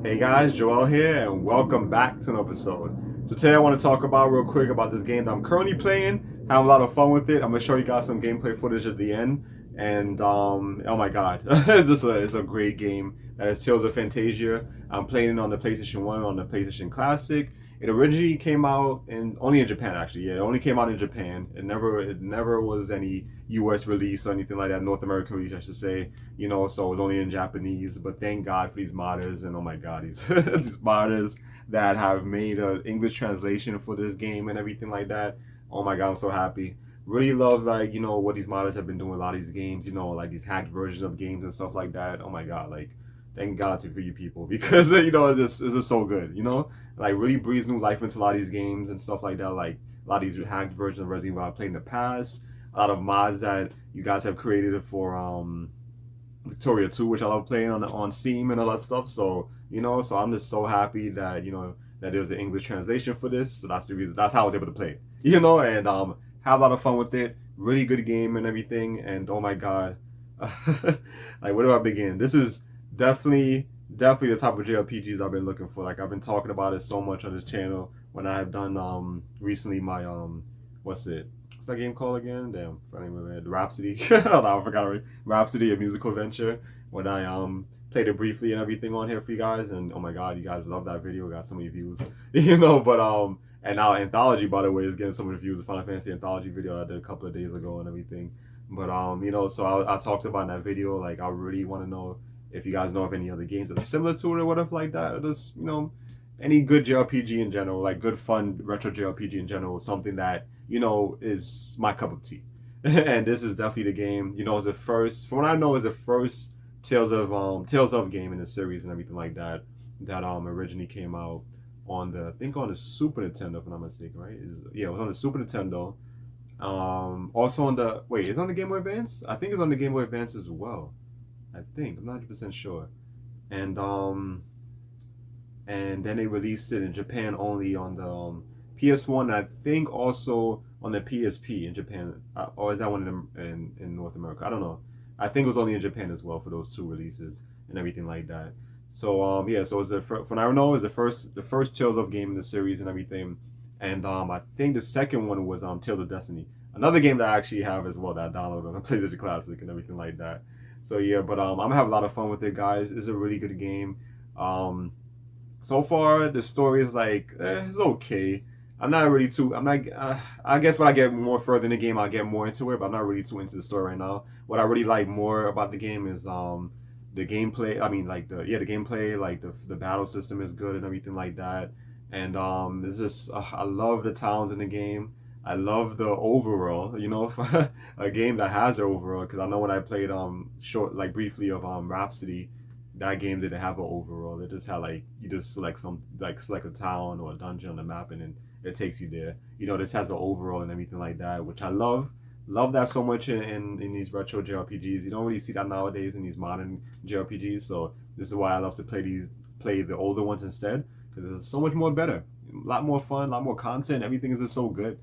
Hey guys, Joel here, and welcome back to an episode. So today I want to talk about real quick about this game that I'm currently playing. Having a lot of fun with it. I'm gonna show you guys some gameplay footage at the end, and oh my god, it's a great game. That is Tales of Phantasia. I'm playing it on the PlayStation 1, on the PlayStation Classic. It originally came out only in Japan actually. Yeah, it only came out in Japan. It never was any US release or anything like that, North American release I should say. So it was only in Japanese. But thank God for these modders, and oh my god, these these modders that have made an English translation for this game and everything like that. Oh my god, I'm so happy. Really love what these modders have been doing with a lot of these games, like these hacked versions of games and stuff like that. Oh my god, like thank God for you people because it's just so good, like really breathes new life into a lot of these games and stuff like that. Like a lot of these hacked versions of Resident Evil I played in the past, a lot of mods that you guys have created for Victoria 2, which I love playing on Steam and all that stuff. So I'm just so happy that that there's an English translation for this. So that's the reason. That's how I was able to play it. And have a lot of fun with it. Really good game and everything. And oh my god, like where do I begin? This is definitely the type of JRPGs I've been looking for. Like I've been talking about it so much on this channel when I have done recently my what's that game called again? Damn, funny movie. Rhapsody. Oh, no, I forgot already. Rhapsody, a musical venture. When I played it briefly and everything on here for you guys, and oh my god, you guys love that video. Got so many views, But and now Anthology, by the way, is getting so many views. The Final Fantasy Anthology video I did a couple of days ago and everything. But so I talked about in that video. Like I really want to know if you guys know of any other games that's similar to it or whatever like that, or just any good JRPG in general, like good fun retro JRPG in general, something that is my cup of tea. And this is definitely the game. It's the first, from what I know, is the first Tales of game in the series and everything like that that originally came out on I think on the Super Nintendo, if I'm not mistaken, right? It was on the Super Nintendo. Also on the wait, is it on the Game Boy Advance? I think it's on the Game Boy Advance as well. I think I'm not 100% sure. And and then they released it in Japan only on the PS1. I think also on the PSP in Japan, or is that one in North America? I don't know. I think it was only in Japan as well for those two releases and everything like that. So yeah, so it's from I know is the first Tales of game in the series and everything, and I think the second one was Tales of Destiny, another game that I actually have as well that I downloaded on the PlayStation Classic and everything like that. So yeah, but I'm gonna have a lot of fun with it, guys. It's a really good game. So far the story is like it's okay. I'm not really too. I'm not. I guess when I get more further in the game, I'll get more into it. But I'm not really too into the story right now. What I really like more about the game is the gameplay. I mean, like the gameplay, like the battle system is good and everything like that. And it's just I love the towns in the game. I love the overall. A game that has the overall, because I know when I played short like briefly of Rhapsody, that game didn't have an overall. It just had like you just select a town or a dungeon on the map, and then it takes you there. This has an overall and everything like that, which I love. Love that so much in these retro JRPGs. You don't really see that nowadays in these modern JRPGs. So this is why I love to play the older ones instead, because it's so much more better, a lot more fun, a lot more content. Everything is just so good,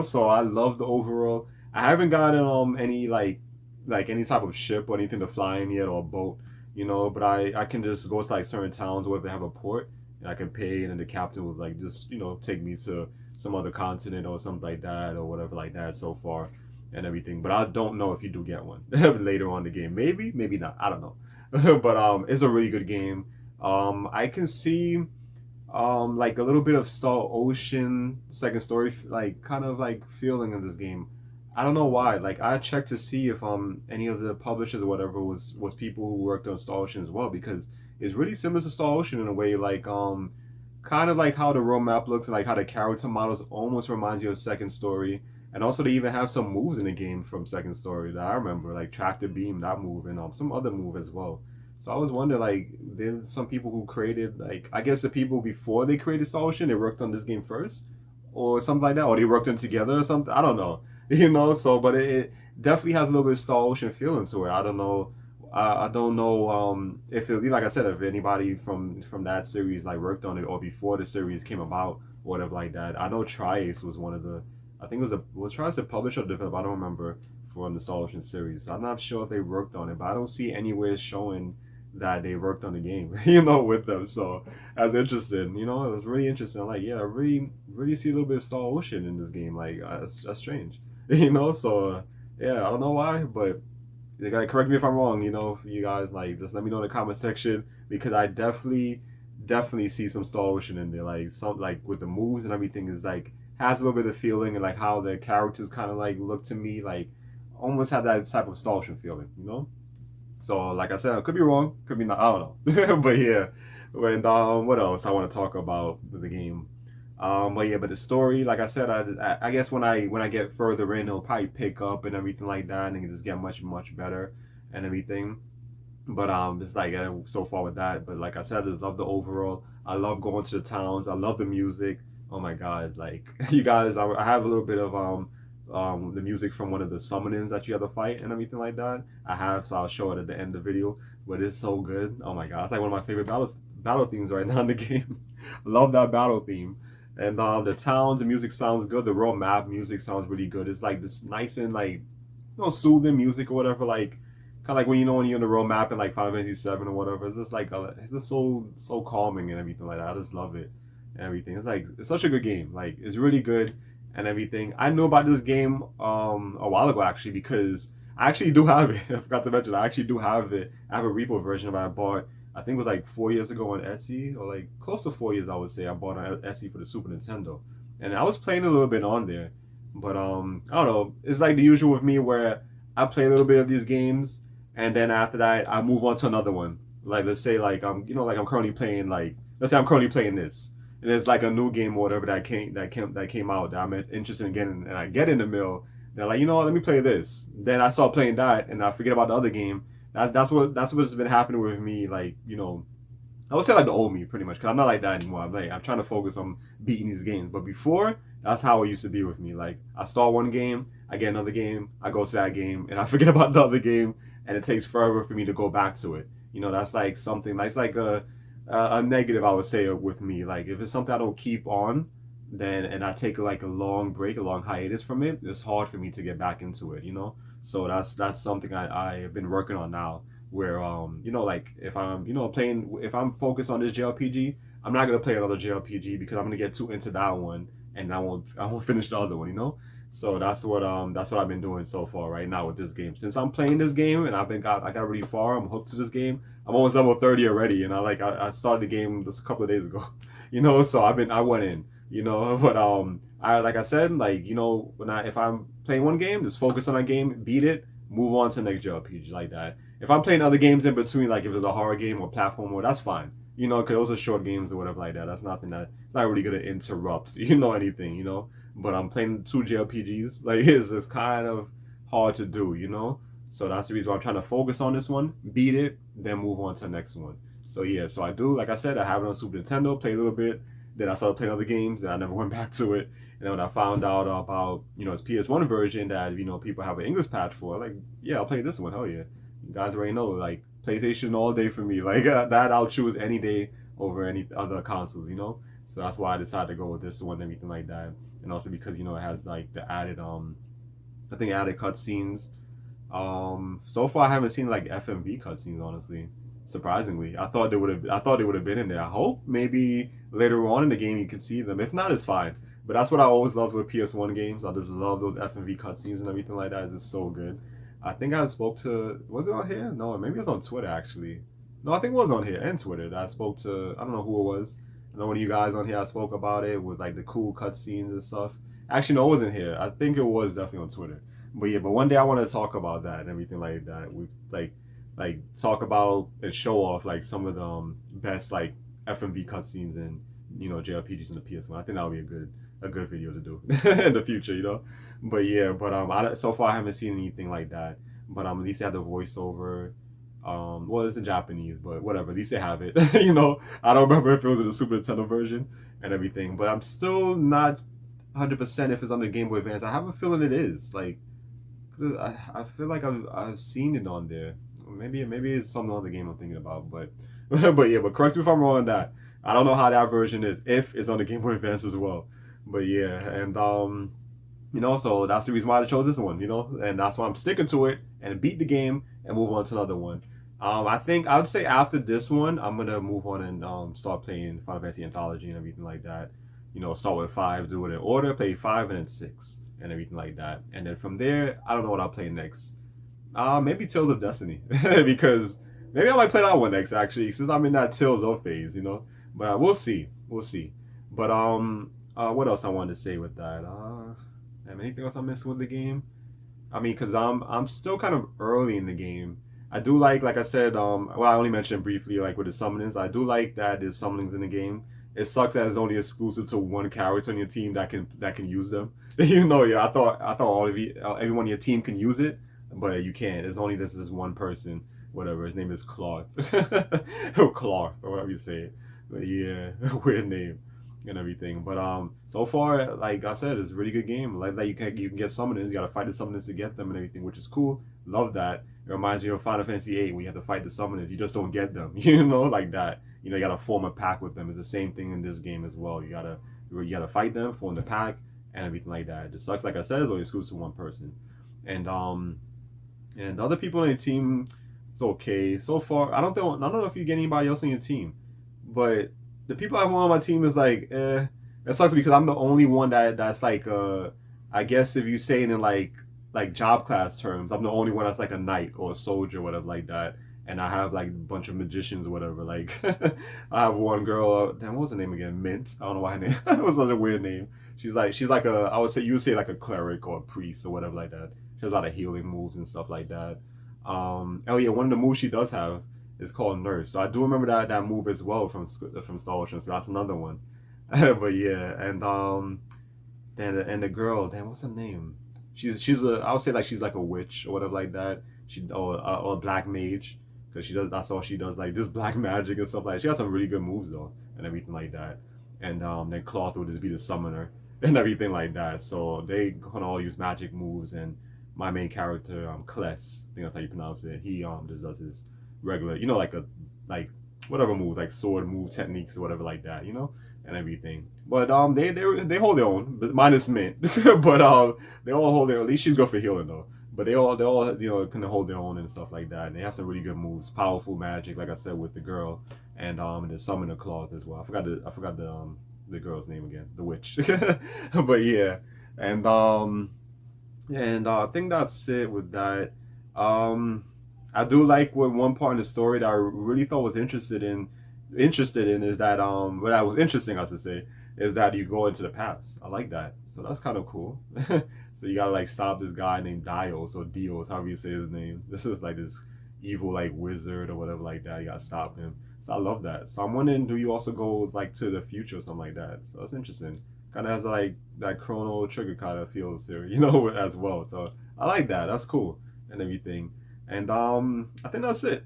So I love the overall. I haven't gotten any like any type of ship or anything to fly in yet, or a boat, But I can just go to like certain towns where they have a port, and I can pay, and then the captain was like just take me to some other continent or something like that or whatever like that so far and everything. But I don't know if you do get one later on in the game. Maybe not. I don't know. But it's a really good game. I can see like a little bit of Star Ocean second story like kind of like feeling in this game. I don't know why. Like I checked to see if any of the publishers or whatever was people who worked on Star Ocean as well, because it's really similar to Star Ocean in a way, like kind of like how the road map looks and like how the character models almost reminds you of Second Story. And also they even have some moves in the game from Second Story that I remember, like Tractor Beam, that move, and some other move as well. So I was wondering, like, there's some people who created, like, I guess the people before they created Star Ocean, they worked on this game first, or something like that, or they worked on together or something. I don't know, So, but it definitely has a little bit of Star Ocean feeling to it. I don't know. I don't know if it, like I said, if anybody from that series like worked on it or before the series came about or whatever like that. I know Tri-Ace was one of the, I think it was Tri-Ace the publisher or developer, I don't remember, for the Star Ocean series. I'm not sure if they worked on it, but I don't see anywhere showing that they worked on the game, you know, with them. So that's interesting. You know, it was really interesting. Like, yeah, I really see a little bit of Star Ocean in this game. Like, that's strange. You know, so yeah, I don't know why, but they gotta correct me if I'm wrong. You know, you guys, like, just let me know in the comment section, because I definitely see some Star Ocean in there. Like, some, like, with the moves and everything is like has a little bit of feeling, and like how the characters kind of like look to me, like almost have that type of Star Ocean feeling. You know. So, like I said, I could be wrong, could be not. I don't know, but yeah. And what else I want to talk about with the game? But yeah, but the story, like I said, I guess when I get further in, it'll probably pick up and everything like that, and it just get much better and everything. But it's like so far with that. But like I said, I just love the overall. I love going to the towns. I love the music. Oh my god! Like you guys, I have a little bit of the music from one of the summonings that you have to fight and everything like that. I have, so I'll show it at the end of the video. But it's so good. Oh my god! It's like one of my favorite battle themes right now in the game. Love that battle theme. And the towns, the music sounds good. The world map music sounds really good. It's like this nice and like soothing music or whatever. Like kind of like when when you're on the road map in like Final Fantasy 7 or whatever. It's just like it's just so calming and everything like that. I just love it and everything. It's like it's such a good game. Like it's really good and everything. I knew about this game a while ago actually, because I actually do have it. I forgot to mention I actually do have it. I have a repo version of it I bought. I think it was like 4 years ago on Etsy, or like close to 4 years I would say. I bought on Etsy for the Super Nintendo, and I was playing a little bit on there. But I don't know. It's like the usual with me where I play a little bit of these games, and then after that I move on to another one. Like let's say like like I'm currently playing, like let's say I'm currently playing this, and there's like a new game or whatever that came out that I'm interested in getting, and I get in the middle. They're like, what, let me play this. Then I start playing that, and I forget about the other game. That's what's been happening with me. Like I would say like the old me pretty much, because I'm not like that anymore. I'm trying to focus on beating these games. But before, that's how it used to be with me. Like I start one game, I get another game, I go to that game, and I forget about the other game, and it takes forever for me to go back to it. That's like something. That's like a negative I would say with me. Like if it's something I don't keep on, then and I take like a long break, a long hiatus from it, it's hard for me to get back into it. So that's something I have been working on now, where like if I'm playing, if I'm focused on this JRPG, I'm not gonna play another JRPG because I'm gonna get too into that one, and I won't finish the other one. So that's what I've been doing so far right now with this game. Since I'm playing this game and I got really far, I'm hooked to this game. I'm almost level 30 already, and I started the game just a couple of days ago. So I went in, but I, like I said, like if I'm playing one game, just focus on that game, beat it, move on to the next JRPG like that. If I'm playing other games in between, like if it's a horror game or platformer, that's fine. Because those are short games or whatever like that. That's nothing that it's not really gonna interrupt, anything. But I'm playing two JRPGs. Like it's kind of hard to do. So that's the reason why I'm trying to focus on this one, beat it, then move on to the next one. So yeah, so I do, like I said, I have it on Super Nintendo, play a little bit, then I started playing other games, and I never went back to it. And then when I found out about, its PS1 version that, people have an English patch for, like, yeah, I'll play this one, hell yeah. You guys already know, like, PlayStation all day for me. Like, that I'll choose any day over any other consoles. So that's why I decided to go with this one and everything like that. And also because, it has, like, the added, I think added cutscenes. So far I haven't seen, like, FMV cutscenes, honestly. Surprisingly, I thought they would have been in there. I hope maybe later on in the game you could see them. If not, it's fine. But that's what I always loved with PS1 games. I just love those FMV cutscenes and everything like that. It's just so good. I think I spoke to, was it on here? No, maybe it was on Twitter actually. No, I think it was on here and Twitter that I spoke to. I don't know who it was. I know one of you guys on here I spoke about it with like the cool cutscenes and stuff. Actually, no, it wasn't here. I think it was definitely on Twitter. But yeah, but one day I want to talk about that and everything like that. We like talk about and show off like some of the best like FMV cutscenes and JRPGs in the PS1. I think that would be a good video to do in the future. But yeah, but so far I haven't seen anything like that. But at least they have the voiceover. Well, it's in Japanese, but whatever. At least they have it. I don't remember if it was in the Super Nintendo version and everything. But I'm still not 100% if it's on the Game Boy Advance. I have a feeling it is. Like, I feel like I've seen it on there. Maybe it's some other game I'm thinking about, but but yeah, but correct me if I'm wrong on that. I don't know how that version is, if it's on the Game Boy Advance as well. But yeah, and so that's the reason why I chose this one, and that's why I'm sticking to it and beat the game and move on to another one. I think I would say after this one, I'm gonna move on and start playing Final Fantasy Anthology and everything like that. You know, start with five, do it in order, play five and then six and everything like that. And then from there, I don't know what I'll play next. Maybe Tales of Destiny because maybe I might play that one next actually since I'm in that Tales of phase, you know. But we'll see, we'll see. But what else I wanted to say with that? Anything else I missed with the game? I mean, because I'm still kind of early in the game. I do like I said, well, I only mentioned briefly, like with the summonings. I do like that there's summonings in the game. It sucks that it's only exclusive to one character on your team that can use them. You know, yeah, I thought all of you, everyone on your team can use it, but you can't. It's only this one person, whatever. His name is Claude, or Clark, or whatever you say it. But yeah, weird name and everything. But so far, like I said, it's a really good game. Like that you can get summoners. You gotta fight the summoners to get them and everything, which is cool. Love that. It reminds me of Final Fantasy VIII when you have to fight the summoners. You just don't get them, you know, like that. You know, you gotta form a pack with them. It's the same thing in this game as well. You gotta fight them, form the pack, and everything like that. It just sucks. Like I said, it's only exclusive to one person, and other people on your team, it's okay so far. I don't know if you get anybody else on your team, but the people I want on my team is like, it sucks because I'm the only one that's like, I guess if you say it in like job class terms, I'm the only one that's like a knight or a soldier, or whatever like that. And I have like a bunch of magicians or whatever. Like, I have one girl. Damn, what was her name again? Mint. I don't know why her name. It was such a weird name. She's like a. I would say you would say like a cleric or a priest or whatever like that. She has a lot of healing moves and stuff like that. Oh yeah, one of the moves she does have is called Nurse. So I do remember that move as well from Star Wars. So that's another one. But yeah, and the girl, damn, what's her name? She's a I would say like she's like a witch or whatever like that. Or a black mage because she does that's all she does like this black magic and stuff like that. She has some really good moves though and everything like that. And then Cloth would just be the summoner and everything like that. So they gonna all use magic moves and my main character Kless, I think that's how you pronounce it. He just does his regular, you know, like whatever moves, like sword move techniques or whatever like that, you know, and everything. But they hold their own, but minus Mint. But they all hold their own. At least she's good for healing though. But they all you know can hold their own and stuff like that. And they have some really good moves, powerful magic, like I said with the girl, and the summoner cloth as well. I forgot the girl's name again, the witch. But yeah, and I think that's it with that. Um, I do like what one part in the story that I really thought was interested in is that what I was interesting I should say is that you go into the past. I like that. So that's kind of cool. So you gotta like stop this guy named Dios or Dios, however you say his name. This is like this evil like wizard or whatever like that. You gotta stop him. So I love that. So I'm wondering, do you also go like to the future or something like that? So that's interesting. Kind of has like that Chrono Trigger kind of feels here, you know, as well. So I like that. That's cool and everything. And I think that's it.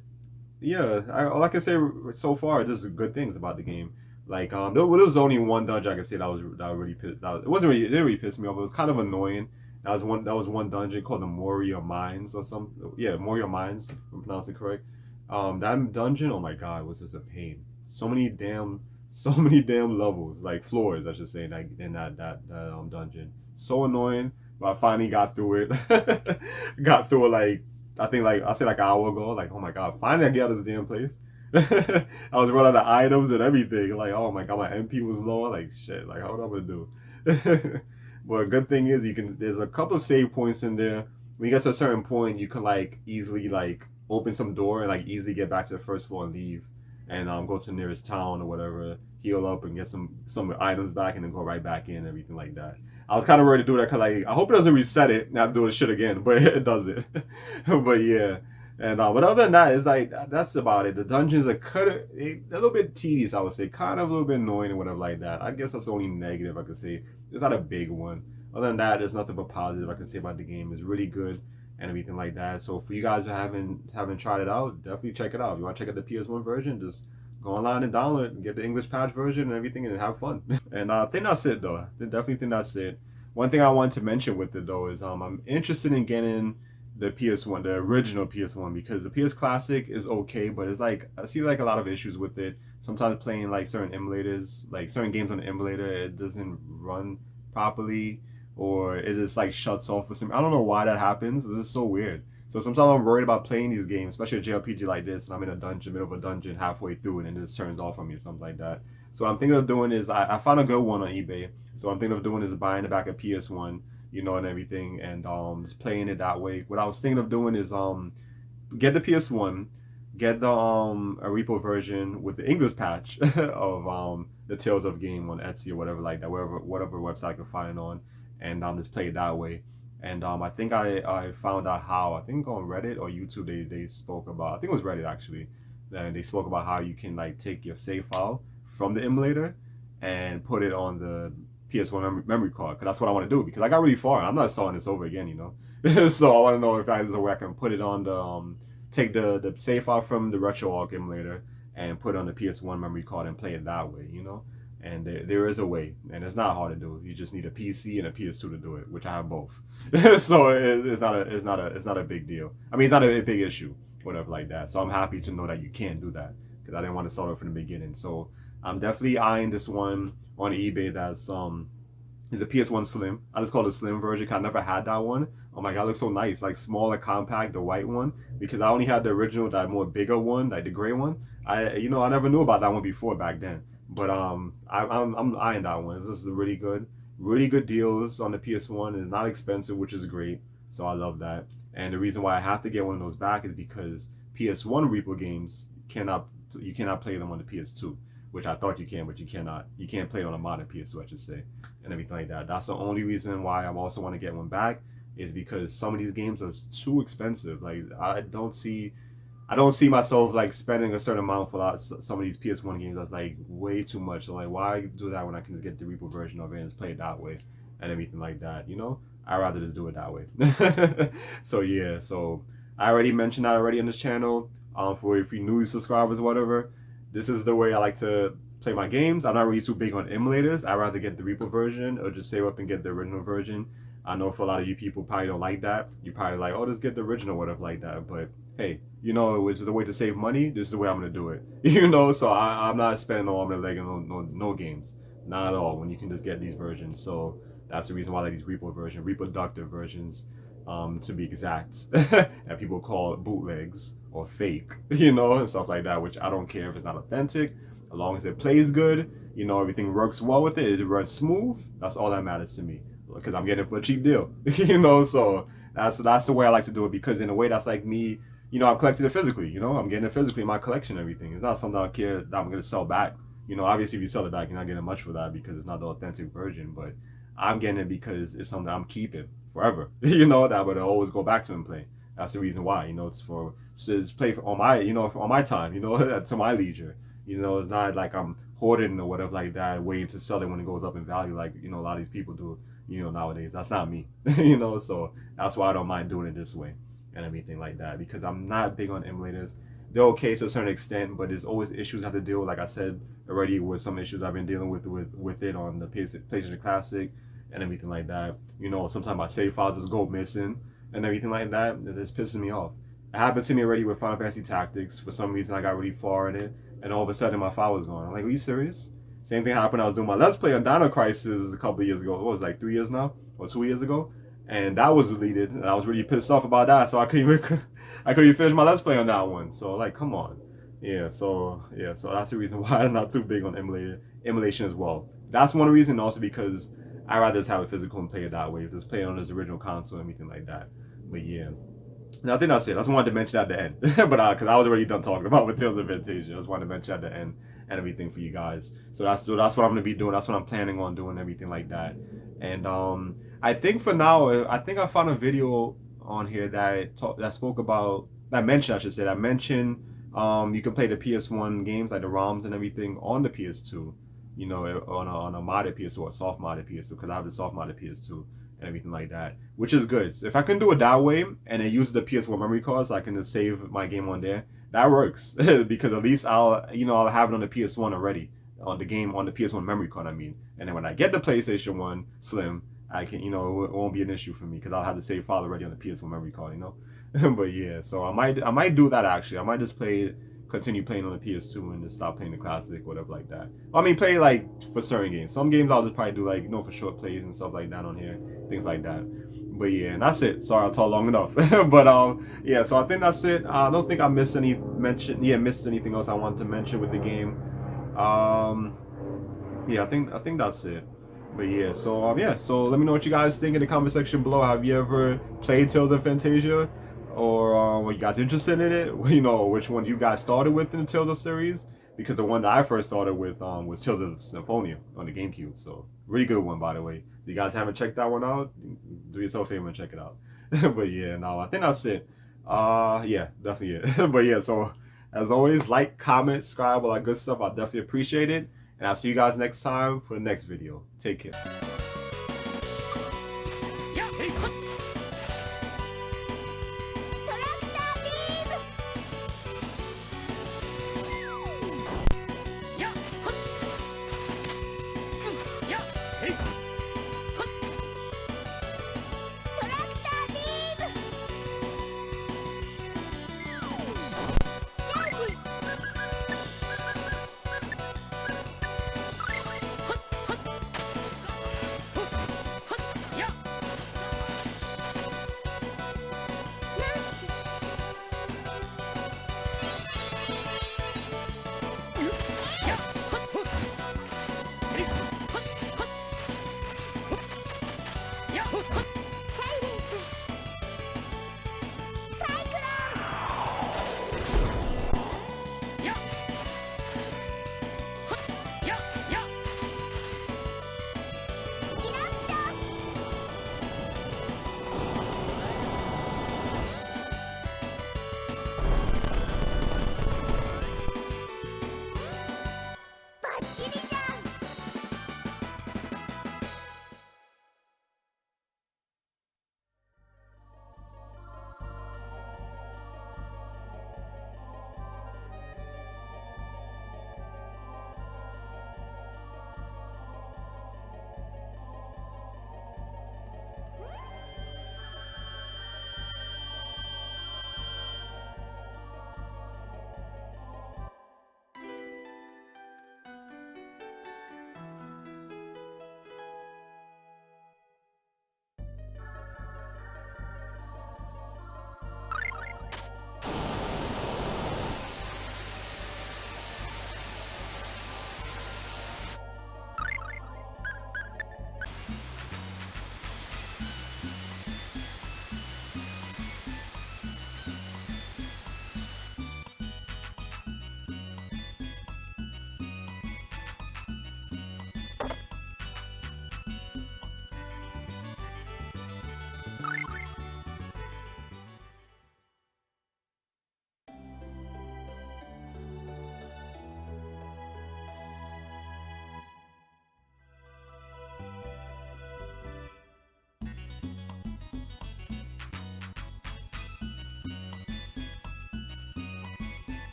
Yeah, all I can say so far is just good things about the game. Like there was only one dungeon I could say that really pissed. It wasn't really, it didn't really piss me off. It was kind of annoying. That was one dungeon called the Moria Mines or some, yeah, Moria Mines, if I'm pronouncing it correct. That dungeon, oh my god, was just a pain. So many damn levels, like floors, I should say, in that dungeon. So annoying, but I finally got through it. Got through it like I think like I said like an hour ago. Like oh my god, finally I get out of this damn place. I was running out of items and everything. Like oh my god, my MP was low. Like shit. Like what am I gonna do? But a good thing is you can. There's a couple of save points in there. When you get to a certain point, you can like easily like open some door and like easily get back to the first floor and leave, and go to the nearest town or whatever, heal up and get some items back, and then go right back in and everything like that. I was kind of ready to do that because I hope it doesn't reset it and I have to do this shit again, but it does it. But yeah, and but other than that, it's like that's about it. The dungeons are kind of a little bit tedious, I would say, kind of a little bit annoying and whatever like that. I guess that's the only negative I could say. It's not a big one. Other than that, there's nothing but positive I can say about the game. It's really good and everything like that. So for you guys who haven't tried it out, definitely check it out. If you want to check out the PS1 version, just go online and download it and get the English patch version and everything and have fun. And I think that's it though. I definitely think that's it. One thing I wanted to mention with it though is I'm interested in getting the PS1, the original PS1, because the PS Classic is okay, but it's like I see like a lot of issues with it. Sometimes playing like certain emulators, like certain games on the emulator, it doesn't run properly, or it just like shuts off for some. I don't know why that happens. This is so weird. So sometimes I'm worried about playing these games, especially a JRPG like this, and I'm in a dungeon, middle of a dungeon, halfway through, and it just turns off on me or something like that. So what I'm thinking of doing is I found a good one on eBay. So what I'm thinking of doing is buying it back a PS1, and everything, and just playing it that way. What I was thinking of doing is get the PS1, get the a repo version with the English patch of the Tales of game on Etsy or whatever like that, whatever website I can find on, and just play it that way. And I think I found out how, I think on Reddit or YouTube they spoke about, I think it was Reddit actually, and they spoke about how you can like take your save file from the emulator and put it on the PS1 memory card, because that's what I want to do, because I got really far. I'm not starting this over again, so I want to know if there's a way I can put it on the take the save file from the RetroArch emulator and put it on the PS1 memory card and play it that way. And there is a way, and it's not hard to do. You just need a PC and a PS2 to do it, which I have both. So it's not a big deal. I mean, it's not a big issue, whatever like that. So I'm happy to know that you can do that, because I didn't want to start it from the beginning. So I'm definitely eyeing this one on eBay. That's is a PS1 Slim. I just call it the Slim version, because I never had that one. Oh my god, it looks so nice, like small and compact, the white one. Because I only had the original, that more bigger one, like the gray one. I never knew about that one before back then. But I'm eyeing that one. This is really good deals on the PS1. It's not expensive, which is great. So I love that. And the reason why I have to get one of those back is because PS1 repo games you cannot play them on the PS2, which I thought you can, but you cannot. You can't play it on a modern PS2, I should say, and everything like that. That's the only reason why I also want to get one back, is because some of these games are too expensive. Like I don't see myself like spending a certain amount for some of these PS1 games. That's like way too much. So like, why do that when I can just get the repo version of it and just play it that way and everything like that? I'd rather just do it that way. So yeah, so I already mentioned that already on this channel. For if you new subscribers or whatever, this is the way I like to play my games. I'm not really too big on emulators. I'd rather get the repo version or just save up and get the original version. I know for a lot of you people probably don't like that. You probably like, oh, just get the original, whatever like that. But hey, it's the way to save money. This is the way I'm gonna do it. So I'm not spending no arm and a leg on no games, not at all. When you can just get these versions, so that's the reason why I like these reproductive versions, to be exact, that people call bootlegs or fake, and stuff like that. Which I don't care if it's not authentic, as long as it plays good. Everything works well with it. It runs smooth. That's all that matters to me, because I'm getting it for a cheap deal. So that's the way I like to do it, because in a way that's like me. I'm collecting it physically. I'm getting it physically in my collection and everything. It's not something I care that I'm going to sell back. Obviously if you sell it back, you're not getting much for that because it's not the authentic version. But I'm getting it because it's something I'm keeping forever. That I would always go back to and play. That's the reason why. It's play on my, on my time. To my leisure. It's not like I'm hoarding or whatever like that, waiting to sell it when it goes up in value, like a lot of these people do. Nowadays. That's not me. So that's why I don't mind doing it this way and everything like that, because I'm not big on emulators. They're okay to a certain extent, but there's always issues I have to deal with. Like I said already, with some issues I've been dealing with it on the PlayStation Classic and everything like that. Sometimes my save files just go missing and everything like that. It just pisses me off. It happened to me already with Final Fantasy Tactics. For some reason, I got really far in it, and all of a sudden my file was gone. I'm like, are you serious? Same thing happened. I was doing my Let's Play on Dino Crisis a couple of years ago. What was it, like 3 years now, or 2 years ago? And that was deleted, and I was really pissed off about that. So I couldn't even finish my Let's Play on that one. So like, come on, So that's the reason why I'm not too big on emulation as well. That's one reason, also because I rather just have it physical and play it that way. Just play it on his original console and everything like that. But yeah, and I think that's it. I just wanted to mention at the end, but because I was already done talking about with Tales of Phantasia, I just wanted to mention at the end and everything for you guys. So that's what I'm gonna be doing. That's what I'm planning on doing, everything like that. And I think for now, I think I found a video on here that spoke about, that mentioned, I should say, that mentioned you can play the PS1 games, like the ROMs and everything, on the PS2. On a modded PS2 or a soft modded PS2, because I have the soft modded PS2 and everything like that, which is good. So if I can do it that way and it uses the PS1 memory card, so I can just save my game on there, that works. Because at least I'll have it on the PS1 already, on the PS1 memory card, I mean. And then when I get the PlayStation 1 Slim, I can, it won't be an issue for me, because I'll have the save file already on the PS1 memory card, But yeah, so I might do that actually. I might just continue playing on the PS2 and just stop playing the classic, whatever like that. I mean, play like for certain games. Some games I'll just probably do like, for short plays and stuff like that on here, things like that. But yeah, and that's it. Sorry, I talked long enough. But yeah. So I think that's it. I don't think I missed missed anything else I wanted to mention with the game. Yeah, I think that's it. But yeah, so yeah, so let me know what you guys think in the comment section below. Have you ever played Tales of Phantasia, or were you guys interested in it? You know, which one you guys started with in the Tales of series? Because the one that I first started with was Tales of Symphonia on the GameCube. So really good one, by the way. If you guys haven't checked that one out, do yourself a favor and check it out. But yeah, no, I think that's it. Yeah, definitely it. But yeah, so as always, like, comment, subscribe, all that good stuff. I definitely appreciate it. And I'll see you guys next time for the next video. Take care.